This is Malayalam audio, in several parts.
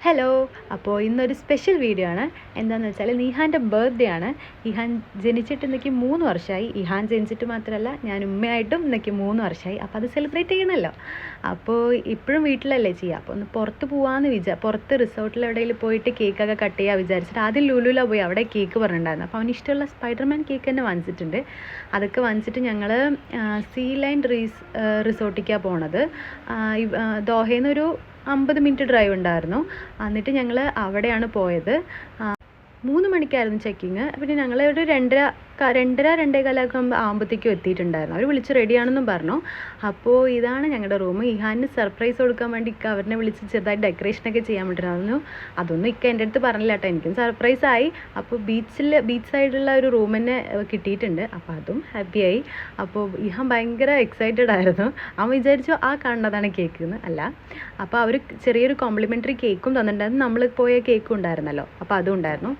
ഹലോ. അപ്പോൾ ഇന്നൊരു സ്പെഷ്യൽ വീഡിയോ ആണ്. എന്താണെന്ന് വെച്ചാൽ നിഹാൻ്റെ ബർത്ത്ഡേ ആണ്. ഇഹാൻ ജനിച്ചിട്ട് ഇന്നേക്ക് 3 വർഷമായി. ഇഹാൻ ജനിച്ചിട്ട് മാത്രമല്ല, ഞാൻ ഉമ്മയായിട്ടും ഇന്നേക്ക് 3 വർഷമായി. അപ്പോൾ അത് സെലിബ്രേറ്റ് ചെയ്യണമല്ലോ. അപ്പോൾ ഇപ്പോഴും വീട്ടിലല്ലേ ചെയ്യുക. അപ്പോൾ ഒന്ന് പുറത്ത് പോകാമെന്ന് പുറത്ത് റിസോർട്ടിൽ എവിടെയെങ്കിലും പോയിട്ട് കേക്കൊക്കെ കട്ട് ചെയ്യാൻ വിചാരിച്ചിട്ട് ആദ്യം ലുലുല പോയി അവിടെ കേക്ക് പറഞ്ഞിട്ടുണ്ടായിരുന്നു. അപ്പോൾ അവന് ഇഷ്ടമുള്ള സ്പൈഡർമാൻ കേക്ക് തന്നെ വാങ്ങിച്ചിട്ടുണ്ട്. അതൊക്കെ വാങ്ങിച്ചിട്ട് ഞങ്ങൾ സീ ലൈൻ റിസോർട്ടിലേക്കാണ് പോണത്. ദോഹയിൽ നിന്നൊരു 50 മിനിറ്റ് ഡ്രൈവ് ഉണ്ടായിരുന്നു. എന്നിട്ട് ഞങ്ങൾ അവിടെയാണ് പോയത്. 3 മണിക്കായിരുന്നു ചെക്കിങ്. പിന്നെ ഞങ്ങൾ ഒരു 2:30-2:15 ആകുമ്പോഴത്തേക്കും എത്തിയിട്ടുണ്ടായിരുന്നു. അവർ വിളിച്ച് റെഡിയാണെന്നും പറഞ്ഞു. അപ്പോൾ ഇതാണ് ഞങ്ങളുടെ റൂം. ഇഹാന് സർപ്രൈസ് കൊടുക്കാൻ വേണ്ടി അവരെ വിളിച്ച് ചെറുതായിട്ട് ഡെക്കറേഷനൊക്കെ ചെയ്യാൻ വേണ്ടിയിരുന്നു. അതൊന്നും എൻ്റെ അടുത്ത് പറഞ്ഞില്ല കേട്ടോ. എനിക്കും സർപ്രൈസായി. അപ്പോൾ ബീച്ച് സൈഡിലുള്ള ഒരു റൂം തന്നെ കിട്ടിയിട്ടുണ്ട്. അപ്പോൾ അതും ഹാപ്പിയായി. അപ്പോൾ ഇഹാൻ ഭയങ്കര എക്സൈറ്റഡ് ആയിരുന്നു. അവൻ വിചാരിച്ചു ആ കാണുന്നതാണ് കേക്ക് എന്ന്. അല്ല. അപ്പോൾ അവർ ചെറിയൊരു കോംപ്ലിമെൻ്ററി കേക്കും തന്നിട്ടുണ്ടായിരുന്നു. നമ്മൾ പോയ കേക്കും ഉണ്ടായിരുന്നല്ലോ. അപ്പോൾ അതും ഉണ്ടായിരുന്നു.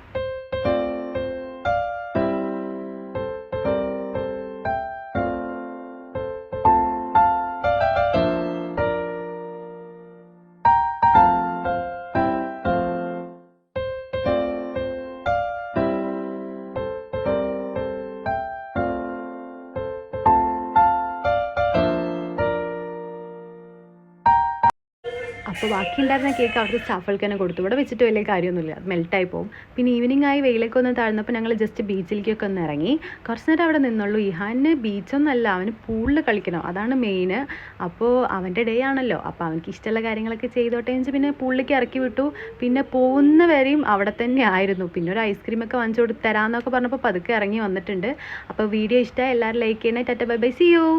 അപ്പോൾ ബാക്കിയുണ്ടായിരുന്ന കേക്ക് അവിടുത്തെ സ്റ്റാഫുകൾക്ക് തന്നെ കൊടുത്തു. ഇവിടെ വെച്ചിട്ട് വലിയ കാര്യമൊന്നുമില്ല, അത് മെൽറ്റായി പോകും. പിന്നെ ഈവനിങ് ആയി വെയിലൊക്കെ ഒന്ന് താഴ്ന്നപ്പോൾ ഞങ്ങൾ ജസ്റ്റ് ബീച്ചിലേക്കൊക്കെ ഒന്ന് ഇറങ്ങി. കുറച്ച് നേരം അവിടെ നിന്നുള്ളൂ. ഇഹാന് ബീച്ചൊന്നുമല്ല, അവന് പൂളിൽ കളിക്കണം, അതാണ് മെയിൻ. അപ്പോൾ അവൻ്റെ ഡേ ആണല്ലോ, അപ്പോൾ അവർക്ക് ഇഷ്ടമുള്ള കാര്യങ്ങളൊക്കെ ചെയ്തോട്ടെ എന്ന് പിന്നെ പൂളിലേക്ക് ഇറക്കി വിട്ടു. പിന്നെ പോകുന്ന വരെയും അവിടെ തന്നെ ആയിരുന്നു. പിന്നെ ഒരു ഐസ്ക്രീമൊക്കെ വാങ്ങിച്ചു കൊടുത്ത് തരാമെന്നൊക്കെ പറഞ്ഞപ്പോൾ പതുക്കെ ഇറങ്ങി വന്നിട്ടുണ്ട്. അപ്പോൾ വീഡിയോ ഇഷ്ടമായി എല്ലാവരും ലൈക്ക് ചെയ്യണേ. Tata bye bye, see U.